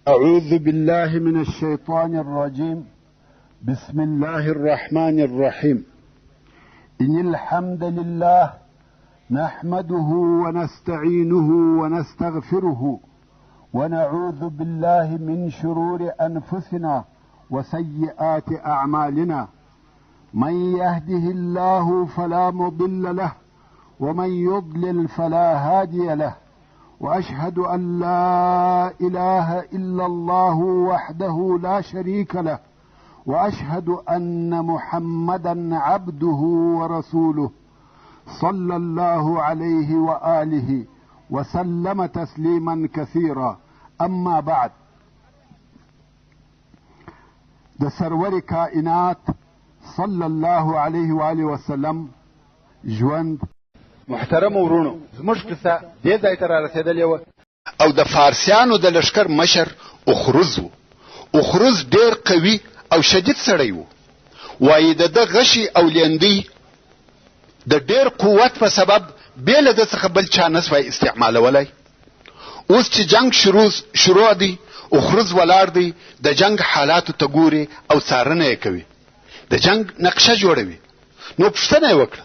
أعوذ بالله من الشيطان الرجيم. بسم الله الرحمن الرحيم. إن الحمد لله نحمده ونستعينه ونستغفره ونعوذ بالله من شرور أنفسنا وسيئات أعمالنا. من يهده الله فلا مضل له ومن يضلل فلا هادي له، وأشهد أن لا إله إلا الله وحده لا شريك له، وأشهد أن محمدا عبده ورسوله صلى الله عليه وآله وسلم تسليما كثيرا. أما بعد، د سرور کائنات صلی الله علیه و آله وسلم ژوند. محترم ورونو، زموږ کیسه دې ځای ته رارسېدلې وه او د فارسیانو د لښکر مشر اخروز و. اخروز ډېر قوي او شدید سړی و. وایي د ده غشي او لیندۍ د ډېر قوت په سبب بې له ده څخه بل چا نه سوای استعمالولی. اوس چې جنگ شروع دی، اخروز ولاړ دی، د جنگ حالاتو ته ګوري او څارنه یې کوي، د جنگ نقشه جوړوي. نو پوښتنه یې وکړه،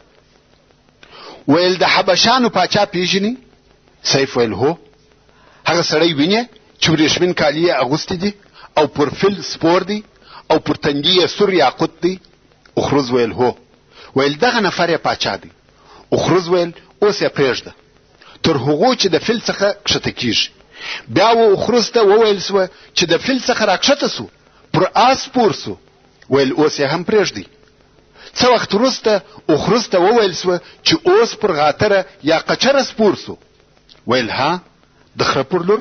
ویل د حبشانو پاچا پیژني؟ سیف ویل هو. هغه سړی ویني چې ورېښمین کالي یې اغوستي دي او پر فیل سپور دی او پر تندي یې سور یاقوت دی؟ اخروز ویل هو. ویل دغه نفر یې پاچا دی. اخروز ویل اوس یې پرېږده تر هغو چې د فیل څخه کښته کیږي. بیا و اخروز ته وویل سوه چې د فیل څخه راکښته سو، پر آس سپور سو. ویل اوس یې هم پرېږدئ. څه وخت وروسته اخروز ته وویل سوه چې اوس پر غاتره یا قچره سپور سو. ویل ها، د خره پر لور.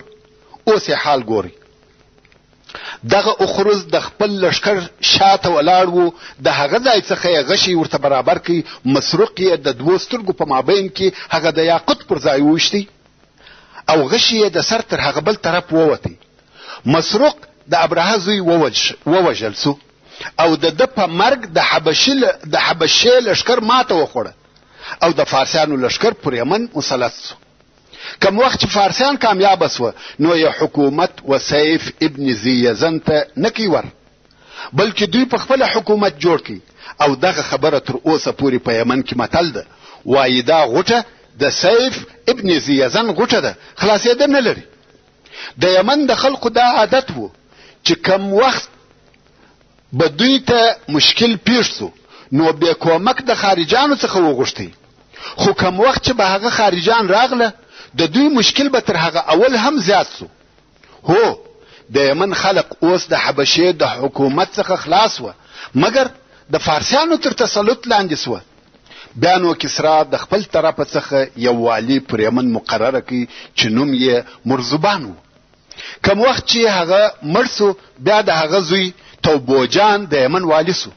اوس یې حال ګورئ. دغه اخروز د خپل لښکر شاته ولاړ و. د هغه ځای څخه یې غشي ورته برابر کړي. مسروق یې د دوو سترګو په مابین کې هغه د یاقوت پر ځای وویشتی او غشي یې د سر تر هغه بل طرف ووتی. مسروق د ابرهه زوی ووژل سو او د ده په مرګ د حبشې لښکر ماته وخوړه او د فارسیانو لښکر پر یمن مسلط سو. کم وخت چې فارسیان کامیابه سوه، نو یې حکومت و سیف ابن ذی یزن ته نه کوي ور، بلکې دوی په خپله حکومت جوړ کړي. او دغه خبره تر اوسه پورې په یمن کې متل ده، وایي دا غوټه د سیف ابن ذی یزن غوټه ده، خلاصېده نه لري. د یمن د خلقو دا عادت و چې کم وخت به دوی ته مشکل پیښ سو، نو بې کومک د خارجانو څخه وغوښتئ. خو کم وخت چې به هغه خارجان راغله، د دوی مشکل به تر هغه اول هم زیات سو. هو، د یمن خلق اوس د حبشې د حکومت څخه خلاص و، مګر د فارسیانو تر تسلط لاندې سوه. بیا نو کسرا د خپل طرفه څخه یو والی پر یمن مقرره کړي چې نوم یې مرزبان و. کم وخت چې هغه مړ سو، بیا د هغه زوی توبوجان د یمن والی سو.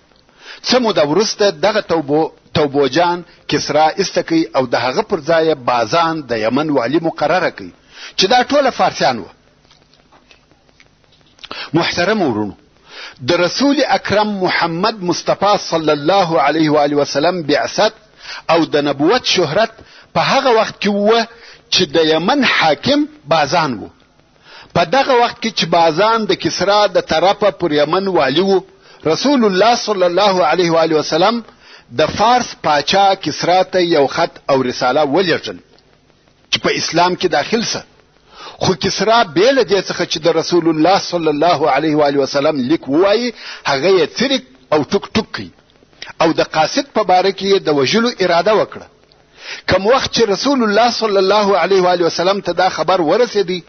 څه موده وروسته دغه توبوجان کسرا ایسته کوي او د هغه پر ځای بازان د یمن والی مقرره کوي چې دا ټوله فارسیان و. محترم ورونو، د رسول اکرم محمد مصطفی صلی الله علیه و آله وسلم بعثت او د نبوت شهرت په هغه وخت کې و چې د یمن حاکم بازان و. په دغه وخت کې چې بازان د کسرا د طرفه پر یمن والی و، رسول الله صلی الله علیه و آله وسلم د فارس پاچا کسرا ته یو خط او رساله ولېږل چې په اسلام کې داخل سه. خو کسرا بې له دې څخه چې د رسول الله صلی الله علیه و آله وسلم لیک ووایي، هغه یې څرک او ټوک ټوک کړي او د قاصد په باره کې د وژلو اراده وکړه. کم وخت چې رسول الله صلی الله علیه و آله وسلم ته دا خبر ورسېدی،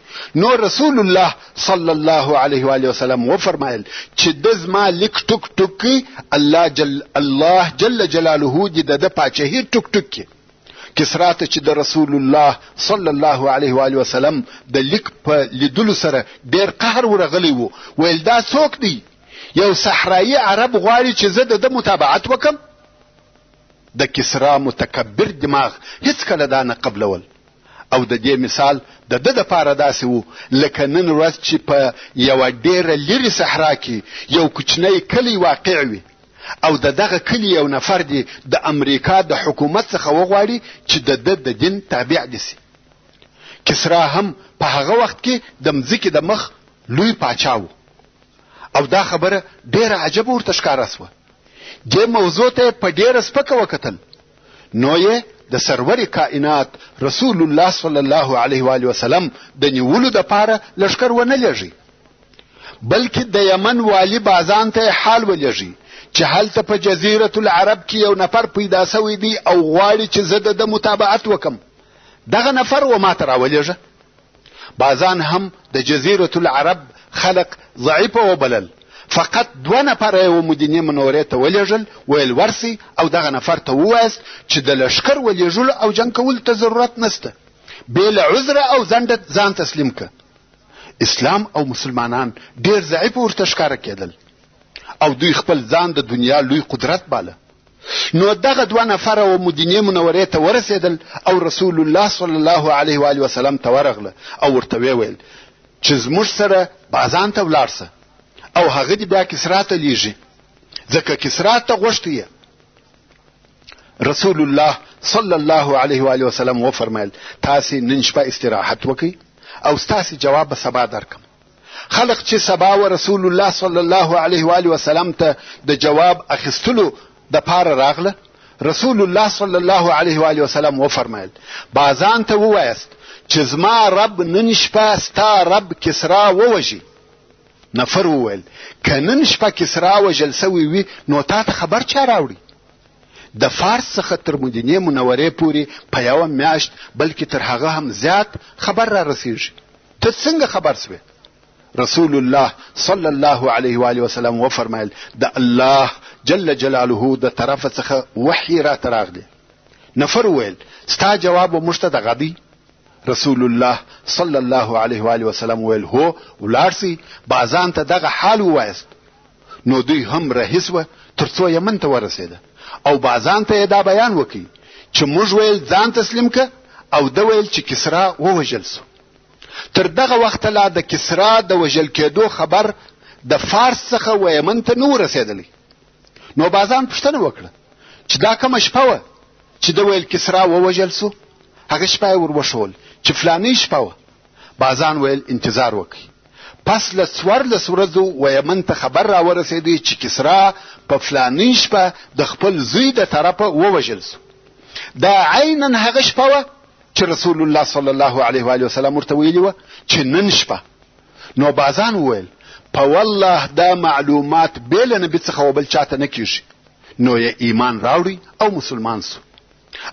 نو رسول الله صلی الله علیه و آله وسلم وفرمایل چې د زما لیک ټوک ټوک کوي، الله جل جلاله دې د پاچاهي ټوک ټوک کړي. کسرا ته چې د رسول الله صلی الله علیه و آله وسلم د لیک په لیدلو سره ډېر قهر ورغلی و. ویل دا څوک دی؟ یو صحرایي عرب غواړي چې زه د ده متابعت وکم؟ د کسرا متکبر دماغ هیڅ کله دا نه قبلول. او د دې مثال د ده دپاره داسې و لکه نن ورځ چې په یوه ډېره لرې صحرا کې یو کوچنی کلی واقع وي او د دغه کلی یو نفر دی د امریکا د حکومت څخه وغواړي چې د ده د دین تابع دي سي. کسرا هم په هغه وخت کې د مځکې د مخ لوی پاچا و او دا خبره ډیره عجبه ورته ښکاره سوه. دې موضوع ته په ډیره سپکه وکتل نو یې د سرور کائنات رسول الله صلی الله علیه و آله وسلم د نیولو دپاره لښکر ونه لېږي، بلکې د یمن والي بازان ته حال ولېږي چې هلته په جزیرة العرب کې یو نفر پیدا سوی دی او غواړي چې زه د متابعت وکم. دغه نفر و ما ته راولېږه. بازان هم د جزیرة العرب خلق ضعیفه وبلل، فقط 2 نفر یې مدینې منورې ته ولېږل، ویل ورسي او دغه نفر ته ووایست چې د لښکر ولېږلو او جنګ کولو ته ضرورت نسته، بې له عذره او ځنډه ځان تسلیم که. اسلام او مسلمانان ډیر ضعیف ورته ښکاره کېدل او دوی خپل ځان د دنیا لوی قدرت باله. نو دغه 2 نفر و مدینې منورې ته ورسېدل او رسول الله صلی الله علیه و آله وسلم ته ورغله او ورته ویل چې زموږ سره بازان ته ولاړ سه او هغه دې بیا کسرا ته لیږي، ځکه کسرا ته غوښتی یې. رسول الله صلی الله علیه و آله وسلم وفرمایل تاسې نن شپه استراحت وکئ او ستاسې جواب به سبا درکم. خلق چې سبا و رسول الله صلی الله علیه و آله وسلم ته د جواب اخیستلو د پاره راغله. رسول الله صلی الله علیه و آله وسلم وفرمایل بازان ته ووایست چې زما رب نن شپه ستا رب کسرا ووژي. نفر وویل که نن شپه کسرا وژل سوی وي نو تا ته خبر چا راوړي؟ د فارس څخه تر مدینې منورې پورې په 1 میاشت بلکې تر هغه هم زیات خبر را رسیږي. ته څنګه خبر سوې؟ رسول الله صلی الله علیه و آله وسلم وفرمایل د الله جل جلاله د طرف څخه وحی را تراغلی. نفر ویل ستا جواب موږ ته دغه دی؟ رسول الله صلی الله علیه و آله وسلم ویل هو، ولاړ بازان ته دغه حال ووایست. نو دوی هم رهیس و تر څو یمن ته ورسېده او بازان ته دا بیان وکړي چې موږ ویل ځان تسلیم که او ده ویل چې کسرا ووژل سو. تر دغه وخته لا د کسرا د وژل کېدو خبر د فارس څخه و یمن ته نه ورسېدلی. نو بازان پوښتنه وکړه چې دا کومه شپه وه چې ده ویل کسرا ووژل سو؟ هغه شپه یې ور وښول چې فلانۍ شپه وه. بازان ویل انتظار وکړي. پس له 14 ورځو و یمن ته خبر را ورسېدی چې کسرا په فلانۍ شپه د خپل زوی د طرفه ووژل سو. دا عینا هغه شپه وه چې رسول الله صلی الله علیه و آله وسلم ورته ویلي وه چې نن شپه. نو بازان وویل په والله دا معلومات بې له نبي څخه و بل چاته نه کېږي. نو یې ایمان راوړي او مسلمان سو.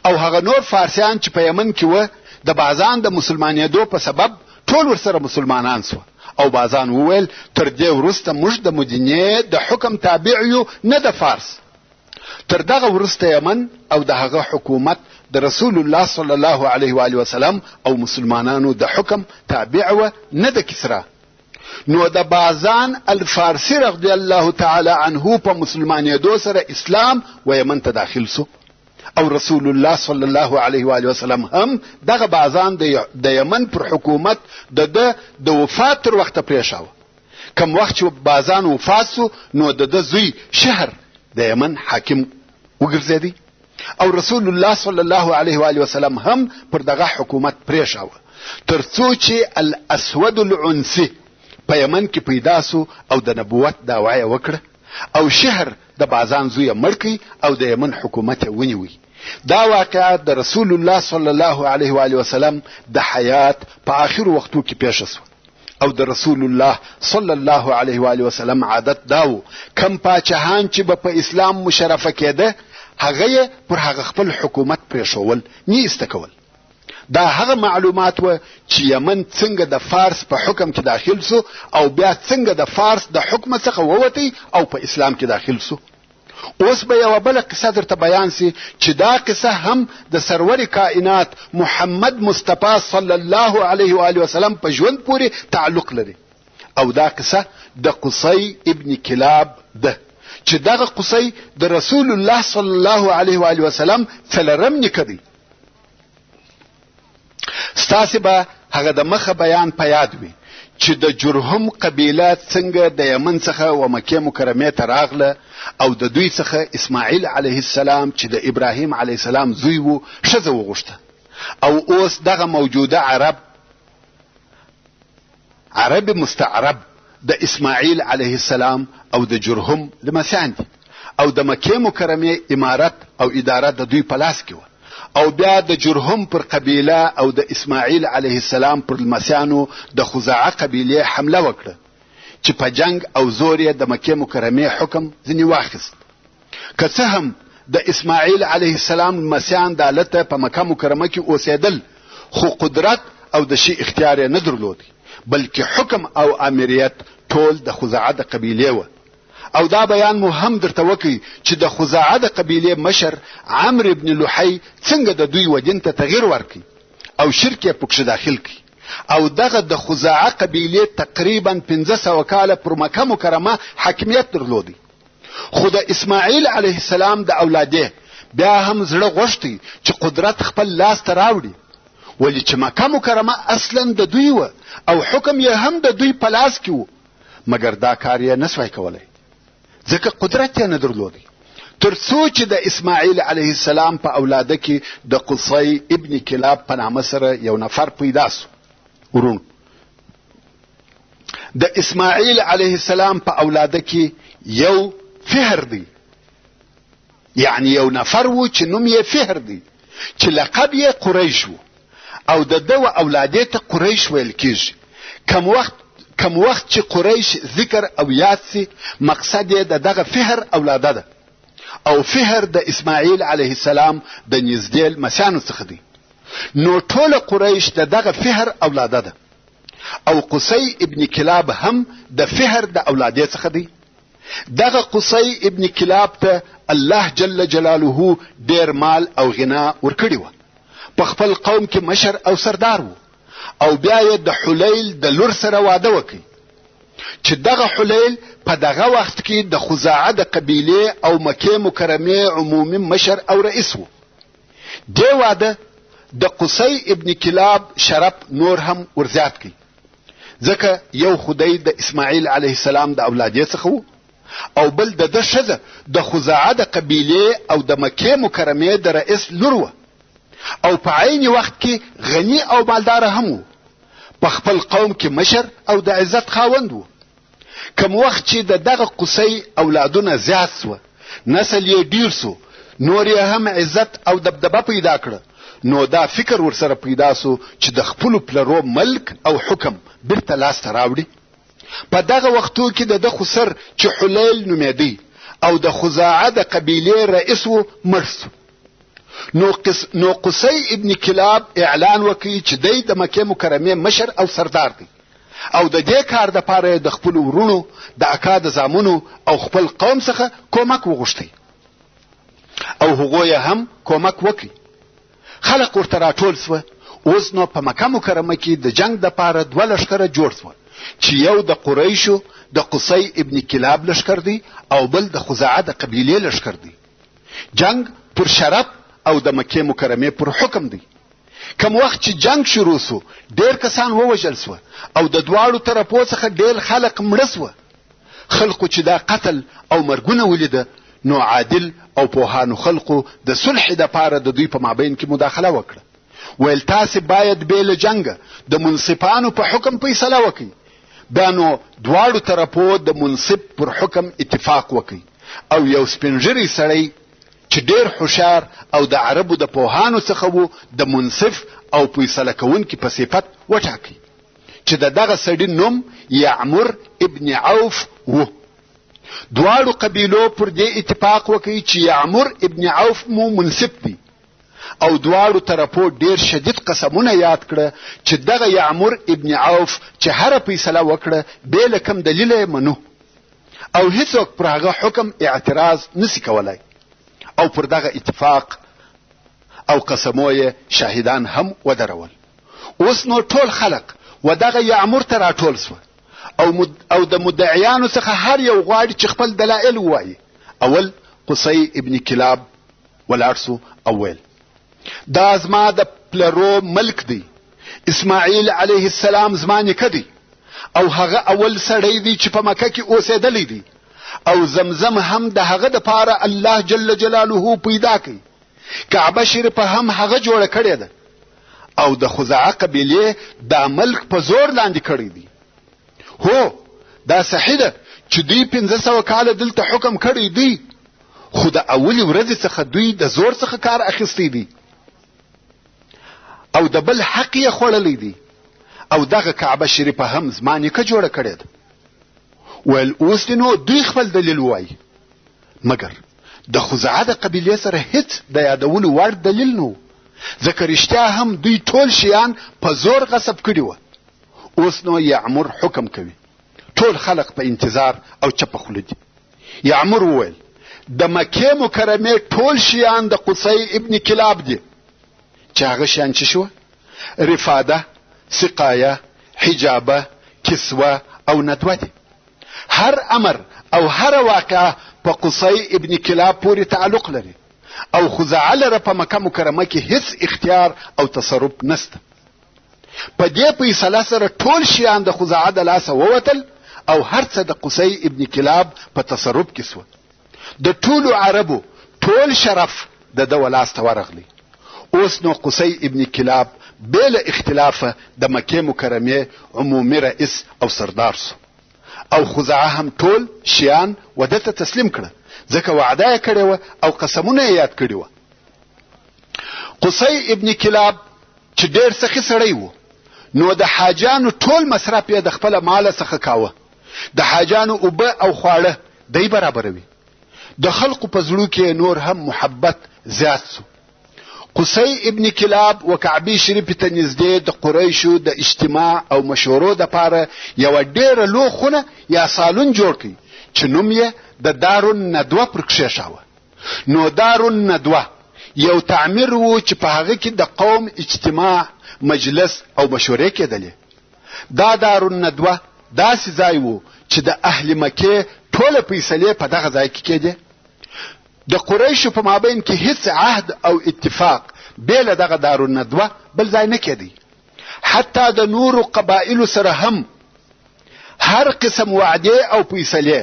او هغه نور فارسیان چې په یمن کې وه د بازان د مسلمانېدو په سبب ټول ورسره مسلمانان سوه. او بازان وویل تر دې وروسته موږ د مدینې د حکم تابع یو نه د فارس. تر دغه وروسته یمن او د هغه حکومت د رسول الله صلی الله علیه و آله وسلم او مسلمانانو د حکم تابع و نه د کسرا. نو د بازان الفارسی رضی الله تعالی عنه په مسلمانېدو سره اسلام و یمن ته داخل سو او رسول الله صلی الله علیه و آله وسلم هم دغه بازان د یمن پر حکومت د وفات تر وخته پریښاوه. کم وخت چې بازان وفات سو نو د زوی شهر د یمن حاکم وګرځېدی او رسول الله صلی الله علیه و آله وسلم هم پر دغه حکومت پریښاوه تر څو چې الاسود العنسی په یمن کې پیدا سو او د نبوت دعوا یې وکړه او شهر د بازان زوی مړکی او د یمن حکومت یې ونیوی. دا واقعات د رسول الله صلی الله علیه و آله وسلم د حیات په آخر وختو کې پیښ شو او د رسول الله صلی الله علیه و آله وسلم عادت داو کم پاچاهان چې په اسلام مشرفه کېده هغه پر هغه خپل حکومت پریښول نه استکول. دا هغه معلومات و چې یمن څنګه د فارس په حکم کې داخل سو او بیا څنګه د فارس د حکم څخه ووتی او په اسلام کې داخل سو. اوس به یو بل قصه درته بیان سي چې دا قصه هم د سرور کائنات محمد مصطفی صلی الله علیه و آله وسلم په ژوند پورې تعلق لري او دا قصه د قصي ابن کلاب ده چې دغه قصي د رسول الله صلی الله علیه و آله وسلم څلرم نیکه دی. ستاسې به هغه د مخه بیان په یاد وي چې د جرهم قبیله څنګه د یمن څخه و مکې مکرمې ته راغله او د دوی څخه اسماعیل علیه السلام چې د ابراهیم علیه السلام زوی و ښځه وغوښته او اوس دغه موجوده عرب مستعرب د اسماعیل علیه السلام او د جرهم لمسیان دي او د مکې مکرمه امارت او اداره د دوی په لاس کې و او بیا د جرهم پر قبیله او د اسماعیل علیه السلام پر لمسیانو د خزاعه قبیله حمله وکړه چې په جنگ او زور یې د مکې مکرمه حکم ځنی واخیست. که څه هم د اسماعیل علیه السلام لمسیان د الته په مکه مکرمه کې اوسېدل خو قدرت او د شی اختیار نه درلود بلکې حکم او امریت ټول د خزاعه د قبیله و. او دا بیان مو هم درته وکي چې د خزاعه د قبیله مشر عمرو ابن لحی څنګه د دوی ودین ته تغییر ورکړي او شرک یې پکښ داخل کړي او دغه د خزاعه قبیله تقریبا 1500 کاله پر مکه مکرمه حاکمیت درلودي. خو د اسماعیل علیه السلام د اولاده بیا هم زړه غوښتي چې قدرت خپل لاس ته راوړي ولی چې مکه مکرمه اصلا د دوی و او حکم یې هم د دوی په لاس کې و مګر دا کار یې نسوای کولای ځکه قدرت یې نه درلودي. تر څو چې د اسماعیل علیه السلام په اولاده کې د قصی ابن کلاب په نامه سره یو نفر پیدا سو. ورون د اسماعیل علیه السلام په اولاده کې یو فهر دی یعنی یو نفر و چې نوم یې فهر دی چې لقب یې قریش و او د دو اولاده ته قریش ویل کیږي. کم وخت چې قریش ذکر او یاد سي مقصد یې دغه فهر اولاده ده او فهر د اسماعیل علیه السلام د نږدې مسیانو څخه دی نو ټول قریش دغه فهر اولاده ده او قصی ابن کلاب هم د فهر د اولاده څخه دی. دغه قصی ابن کلاب ته الله جل جلاله ډیر مال او غنا ورکړي و په خپل قوم کې مشر او سردار و او بیا یې د حلیل د لور سره واده وکړي چې دغه حلیل په دغه وخت کې د خزاعه د قبیله او مکې مکرمه عمومي مشر او رئیس و. دی واده د قصی ابن کلاب شرف نور هم ورزیات کړي ځکه یو خدای د اسماعیل علیه السلام د اولاده څخه و او بل د شذ د خزاعه د قبیله او د مکې مکرمه د رئیس لور و او په عین وخت کې غنی او مالدار هم و په خپل قوم کې مشر او د عزت خاوند و. کوم وخت چې دغه قصی اولادونه زیات سو نسل یې ډیر سو نور یې هم عزت او دبدبه پیدا کړ نو دا فکر ورسره پیدا سو چې د خپل پلرو ملک او حکم برته لاس ته راوړي. په دغه وختو کې د خسر چې حلیل نومېدی او د خزاعه د قبیله رئیس و مرسو نو قصی ابن کلاب اعلان وکړي چې دی د مکې مکرمه مشر او سردار دی او د دې کار د پاره د خپل ورونو د اکا د زامنو او خپل قوم څخه کومک وغوښتي او هغوی هم کومک وکړي. خلق ورته راټول سو. اوس نو په مکه مکرمه کې د جنگ د پاره دوه لښکره جوړ سو چې یو د قریشو د قصی ابن کلاب لښکر دی او بل د خزاعه د قبیله لښکر دی. جنگ پر شرف او د مکې مکرمه پر حکم دی. کوم وخت چې جنگ شروع سو ډیر کسان ووژل سو او د دواړو طرفو څخه ډیر خلق مړ سو. خلقو چې دا قتل او مرګونه ولیده نو عادل او پوهانو خلقو د صلح د پاره د دوی په مابین کې مداخله وکړه. ویل تاسو باید بیل جنگ د منصفانو په حکم فیصله وکړي. بیا نو دواړو طرفو د منصف پر حکم اتفاق وکړي او یو سپینږیری سړی چې ډیر هوښیار او د عربو د پوهانو څخه وو د منصف او فیصله کوونکي په صفت وټاکي چې دغه سړي نوم یعمر ابن عوف وو. دواړو قبیلو پر دې اتفاق وکړي چې یعمر ابن عوف مو منصف دی او دواړو طرفو ډیر شدید قسمونه یاد کړه چې دغه یعمر ابن عوف چې هر فیصله وکړه به لکم دلیل یې منو او هیڅوک پر هغه حکم اعتراض نسی کولای او پر دغه اتفاق او قسموی شاهدان هم ودرول. اوس نو ټول خلق و دغه یعمر ته راټول سو او د مدعیانو څخه هر یو غواړي چې خپل دلایل ووایي. اول قصی ابن کلاب ولارسو اول دا زما د پلرو ملک دی اسماعیل علیه السلام زما نیکه دی او هغه اول سړی دی چې په مکه کې اوسېدلی دی او زمزم هم د هغه د پاره الله جل جلاله پیدا کړي. کعبه شریفه هم هغه جوړه کړې ده او د خزاعه قبیله د ملک په زور لاندې کړی دی. هو دا صحیح ده چې دوی 1500 کاله دلته حکم کړی دی، خو د اولي ورځې څخه دوی د زور څخه کار اخیستی دی او د بل حق یې خوړلی دی. او دغه کعبه شریفه هم زما نیکه جوړه کړې ده. ویل اوس دی نو دوی خپل دلیل وایي، مګر د خزاعه د قبیلې سره هیڅ د یادولو وړ دلیل نه و، ځکه رښتیا هم دوی ټول شیان په زور غصب کړي وه. اوس نو یعمر حکم کوي، ټول خلق په انتظار او چپه خوله دي. یعمر وویل د مکې مکرمې ټول شیان د قصي ابن کلاب دي، چې هغه شیان چې شوه رفاده، سقایه، حجابه، کسوه او ندوه دي. هر امر او هر واقعه په قصي ابن کلاب پورې تعلق لري او خزاعه لره په مکه مکرمه کې هیڅ اختیار او تصرف نسته. په دې فیصله سره ټول شیان د خزاعه د لاسه ووتل او هر څه د قصي ابن کلاب په تصرف کې سوه. د ټولو عربو ټول شرف د ده ولاسته ورغلی. اوس نو قصي ابن کلاب بې له اختلافه د مکې مکرمې عمومي رئیس او سردار سو او خزاعه هم ټول شیان وده ته تسلیم کړه، ځکه وعده یې کړې وه او قسمونه یې یاد کړي وه. قصي ابن کلاب چې ډېر سخي سړی و، نو د حاجانو ټول مصرف یې د خپله ماله څخه کاوه. د حاجانو اوبه او خواړه دی برابروي. د خلقو په زړو کې نور هم محبت زیات سو. قصي ابن کلاب و کعبې شریفې ته نږدې د قریشو د اجتماع او مشورو دپاره یوه ډېره لوی خونه یا سالون جوړ کړي چې نوم یې د دارالندوه پر کښېښاوه. نو دارالندوه یو تعمیر و چې په هغه کې د قوم اجتماع، مجلس او مشورې کېدلې. دا دارالندوه داسې ځای و چې د اهل مکې ټوله فیصلې په دغه ځای کې کېدې. د قریشو په مابین کې هیڅ عهد او اتفاق بې له دغه دارالندوه بل ځای نه کېدی. حتی د نورو قبایلو سره هم هر قسم وعدې او فیصلې،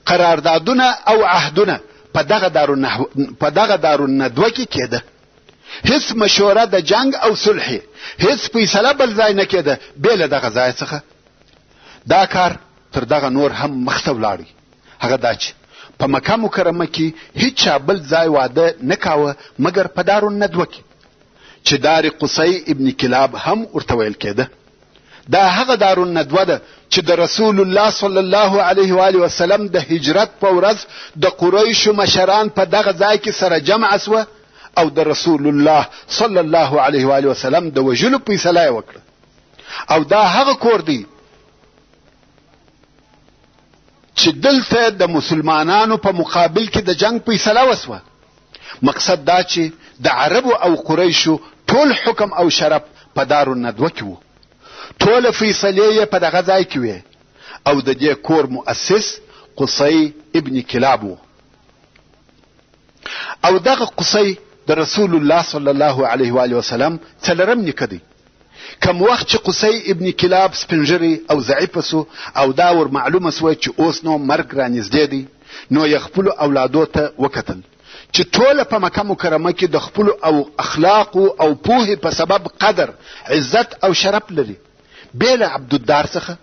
قراردادونه او عهدونه په دغه دارالندوه کې کېده. هیڅ مشوره د جنگ او صلح، هیڅ فیصله بل ځای نه کېده بې له دغه ځای څخه. دا کار تر دغه نور هم مخته ولاړی. هغه دا چې په مکه مکرمه کې هیڅ بل ځای واده نه کاوه مګر په دارالندوه کې، چې دار قصي ابن کلاب هم ورته ویل کېده. دا هغه دارالندوه ده چې د رسول الله صلی الله علیه و آله وسلم د هجرت په ورځ د قریشو مشران په دغه ځای کې سره جمع سوه او د رسول الله صلی الله علیه و آله وسلم د وژلو فیصله یې وکړه. او دا هغه کور دی چې دلته د مسلمانانو په مقابل کې د جنگ فیصله وسوه. مقصد دا چې د عربو او قریشو ټول حکم او شرف په دارالندوه کې و. ټول فیصلې یې په دغه ځای کې وې او د دې کور مؤسس قصي ابن کلاب و. او دغه قصي د رسول الله صلی الله علیه و آله وسلم څلورم نیکه دی. کم وخت چې قصي ابن کلاب سپنجری او ضعیفه سو او دا ور معلومه سوه چې اوس نو مرګ را نږدې دی، نو یې خپلو اولادو ته وکتل چې ټوله په مکه مکرمه کې د خپلو او اخلاقو او پوهې په سبب قدر، عزت او شرف لري بې له عبدالدار څخه.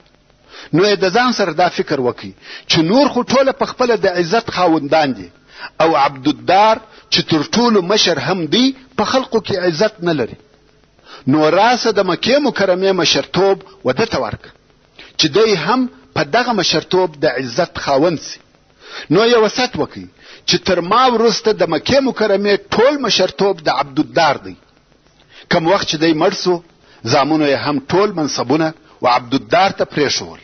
نو یې د ځان سره دا فکر وکړي چې نور خو ټوله په خپله د عزت خاوندان دي او عبدالدار چې تر ټولو مشر هم دی په خلقو کې عزت نه لري. نو راسه د مکې مکرمې مشرتوب وده ته ورکړه چې دی هم په دغه مشرتوب د عزت خاوند سي. نو یې وصیت وکړي چې تر ما وروسته د مکې مکرمې ټول مشرتوب د عبدالدار دی. کم وخت چې دی مړ سو، زامنو یې هم ټول منصبونه و عبدالدار ته پرېښول.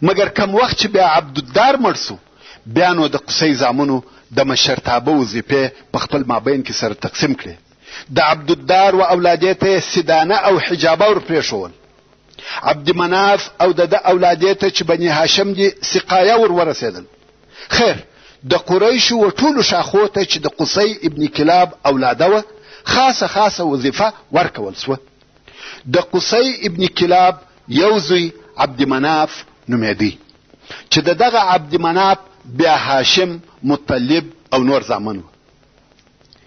مګر کم وخت چې بیا عبدالدار مړ سو، بیا نو د قصي زامنو د مشرتابه وظیفې په خپل مابین کې سره تقسیم کړې. د عبدالدار و اولادې ته سدانه او حجابه ور پرېښول. عبدمناف او د اولادې ته چې بني هاشم دي سقایه ور ورسېدل. خیر د قریشو و ټولو شاخو ته چې د قصي ابن کلاب اولاده وه خاصه وظیفه ورکول سوه. د قصي ابن کلاب یو زوی عبدمناف نومېدی چې دغه عبدمناف بیا هاشم، مطلب او نور زامن و.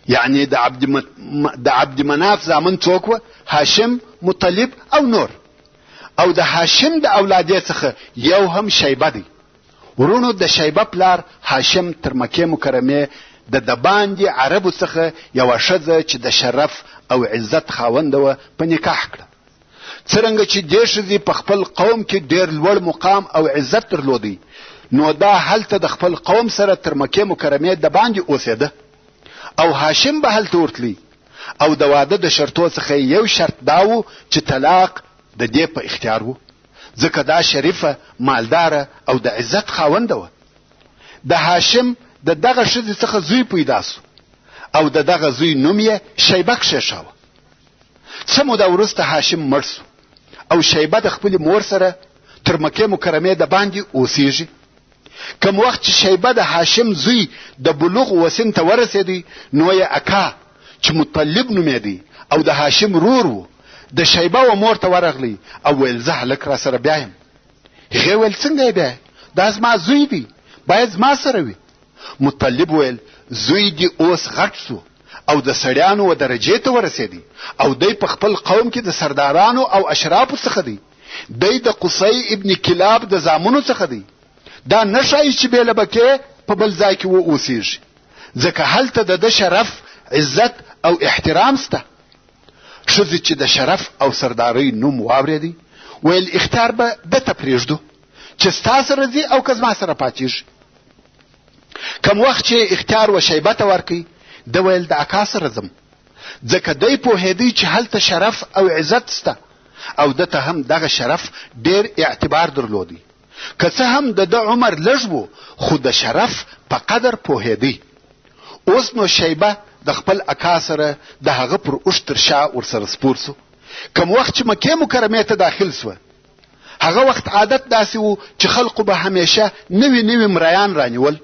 یعنی د عبدمناف زامن څوک و؟ هاشم، مطلب او نور. او د هاشم د اولادې څخه یو هم شیبه دی. ورونو د شیبه پلار هاشم تر مکې مکرمې د باندې عربو څخه یوه ښځه چې د شرف او عزت خاونده وه په نکاح کړه. څرنګه چې دې ښځې په خپل قوم کې ډېر لوړ مقام او عزت درلودی، نو دا هلته د خپل قوم سره تر مکې مکرمې د باندې اوسېده او هاشم به هلته ورتلی او د واده د شرطو څخه یو شرط دا و چې طلاق د دې په اختیار و، ځکه دا شریفه، مالداره او د عزت خاونده وه. د هاشم د دغه ښځې څخه زوی پیدا سو او د دغه زوی نوم یې شیبه کښېښاوه. څه موده وروسته هاشم مړ سو او شیبه د خپلې مور سره تر مکې مکرمې د باندې اوسېږي. کوم وخت چې شیبه د هاشم زوی د بلوغ وسن ته ورسېدی، نو یې اکا چې مطلب نومېدی او د هاشم رور و، د شیبه و مور ته ورغلی او ویل زه هلک را سره بیایم. هغې ویل څنګه یې بیایې؟ دا زما زوی دی، باید زما سره وي. مطلب ویل زوی دی اوس غټ سو او د سړیانو و درجې ته ورسېدی او دی په خپل قوم کې د سردارانو او اشرافو څخه دی. دی د قصی ابن کلاب د زامنو څخه دی. دا نه ښایي چې بې له بکې په بل ځای کې واوسېږي، ځکه هلته د ده شرف، عزت او احترام سته. ښځې چې د شرف او سردارۍ نوم واورېدی، ویل اختیار به ده ته پرېږدو چې ستا سره ځي او که زما سره پاتېږي. کم وخت چې اختیار و شیبه ته ورکوي، ده ویل د اکا سره ځم، ځکه دی پوهېدی چې هلته شرف او عزت سته او ده ته هم دغه شرف ډېر اعتبار درلودی. که څه هم د ده عمر لږ و، خو د شرف په قدر پوهېدی. اوس نو شیبه د خپل اکا سره د هغه پر اوښ تر شا ورسره سپور سو. کم وخت چې مکې مکرمې ته داخل سوه، هغه وخت عادت داسې و چې خلقو به همیشه نوي نوي مریان رانیول.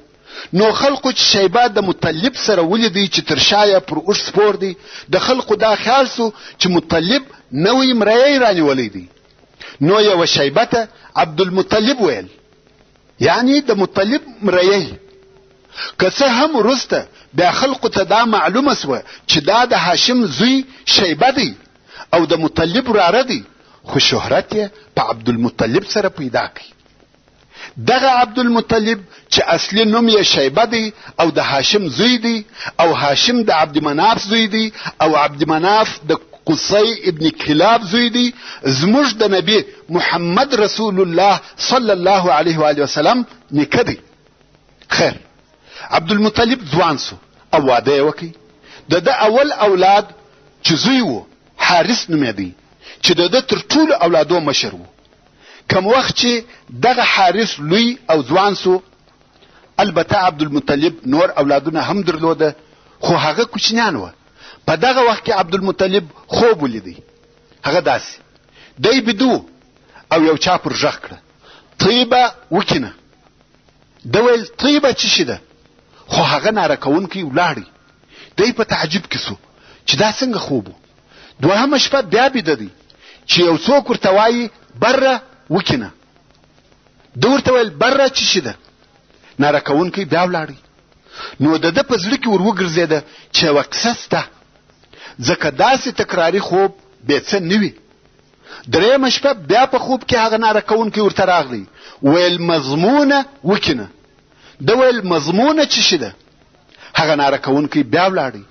نو خلقو چې شیبه د مطلب سره ولیدی چې تر شا یې پر اوښ سپور دی، د خلقو دا خیال سو چې مطلب نوی مریی رانیولی دی. نو یوه شیبه ته عبدالمطلب ویل، یعنی د مطلب مریی. که څه هم وروسته بیا خلقو ته دا معلومه سوه چې دا د هاشم زوی شیبه دی او د مطلب وراره دی، خو شهرت یې په عبدالمطلب سره پیدا کړي. دغه عبدالمطلب چې اصلي نوم یې شیبه دی او د هاشم زوی دی، او هاشم د عبدمناف زوی دی او عبدمناف د قصی ابن کلاب زوی دی، زموږ د نبی محمد رسول الله صلی الله علیه و آله وسلم نیکه دی. خیر، عبدالمطلب ځوان سو او واده یې وکړي. د ده اول اولاد چې زوی و حارث نومېدی، چې د ده تر ټولو اولادو مشر و. کم وخت چې دغه حارث لوی او ځوان سو، البته عبدالمطلب نور اولادونه هم درلوده، خو هغه کوچنیان وه. په دغه وخت کې عبدالمطلب خوب ولیدی. هغه داسې دی بدو او یو چا پر غږ کړه، طیبه وکینه. ده ویل طیبه څه شي ده؟ خو هغه ناره کوونکی ولاړی. دی په تعجب کې سو چې دا څنګه خوب و. دوهمه شپه بیا بیده دی چې یو څوک ورته وایي بره وکینه. ده ورته ویل بره څه شي ده؟ ناره کوونکی بیا ولاړی. نو د ده په زړه کې ور وګرځېده چې یوه کیسه سته، ځکه داسې تکراري خوب بې څه نه وي. درېیمه شپه بیا په خوب کې هغه ناره کوونکی ورته راغلی، ویل مضمونه وکینه. ده ویل مضمونه څه شي ده؟ هغه ناره کوونکی بیا ولاړی.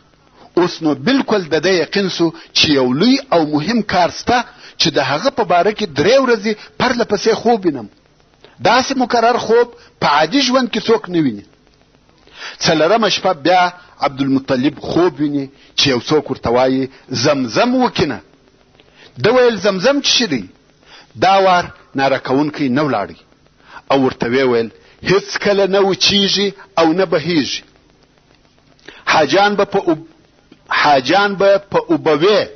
اوس نو بالکل د ده یقین سو چې یو لوی او مهم کار سته چې د هغه په باره کې 3 ورځې پرله پسې خوب وینم. داسې مکرر خوب په عادي ژوند کې څوک نه ویني. څلورمه شپه بیا عبدالمطلب خوب ویني چې یو څوک ورته وایي زمزم وکینه. ده ویل زمزم څه شي دی؟ دا وار ناره کوونکی نه ولاړی او ورته ویل هیڅ کله نه وچیږي او نه بهیږي. حاجان به په اوبوي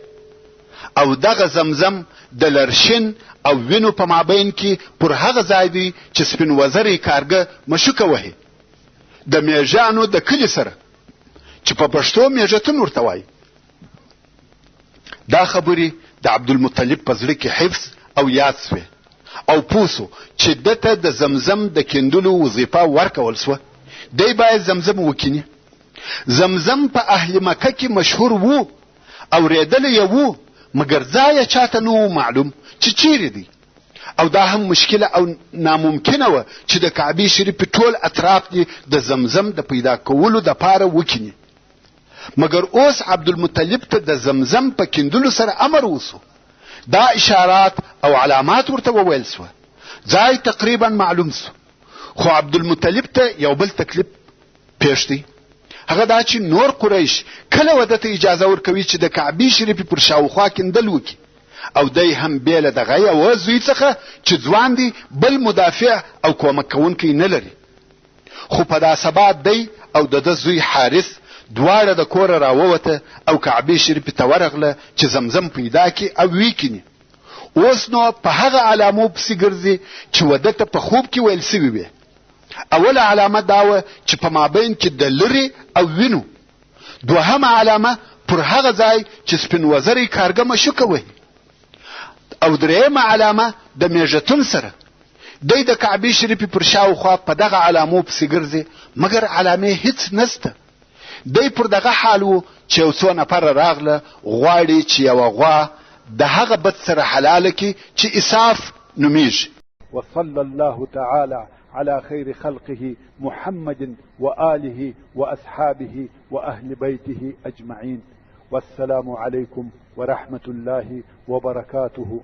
او دغه زمزم د لرشن او وینو په مابین کې پر هغه ځای دی چې سپین وزرې کارګه مشوکه وهي د میژانو د کلي سره، چې په پښتو میژتون ورته وایي. دا خبرې د عبدالمطلب په زړه کې حفظ او یاد سوې او پوه سو چې ده ته د زمزم د کیندلو وظیفه ورکول سوه. دی باید زمزم وکیني. زمزم په اهل مکه کې مشهور وو، اورېدلی یې وو، مګر ځای چاته نه و معلوم چې چیرې دی. او دا هم مشکله او ناممکنه وه چې د کعبې شریفې ټول اطراف دې د زمزم د پیدا کولو دپاره وکیني. مګر اوس عبدالمطلب ته د زمزم په کیندلو سره امر وسو. دا اشارات او علامات ورته وویل سوه. ځای تقریبا معلوم سو، خو عبدالمطلب ته یو بل تکلیف پیش دی. هغه دا چې نور قریش کله وده ته اجازه ورکوي چې د کعبې شریفې پر شاوخوا کیندل وکړي، او دی هم بیله دغه یوه زوی څخه چې ځوان دی، بل مدافع او کومک کوونکی نه لري. خو په دا سبا دی او د ده زوی حارث دواړه د کوره راووته او کعبې شریفې ته ورغله چې زمزم پیدا کړي او ویکیني. اوس نو په هغه علامو پسې ګرځي چې وده ته په خوب کې ویل سوي وي. اوله علامه دا وه چې په مابین کې د لرې او وینو. دوهمه علامه پر هغه ځای چې سپین وزرې کارګه مشوکه وهي. او درېیمه علامه د میژتون سره. دی د کعبې شریفې پر شاوخوا په دغه علامو پسې ګرځي، مګر علامې هیڅ نسته. دی پر دغه حال و چې یو څو نفره راغله غواړي چې یوه غوا د هغه بت سره حلاله کړي چې اساف نومیږي. وصلى الله تعالى على خير خلقه محمد وآله وأصحابه وأهل بيته أجمعين. والسلام عليكم ورحمة الله وبركاته.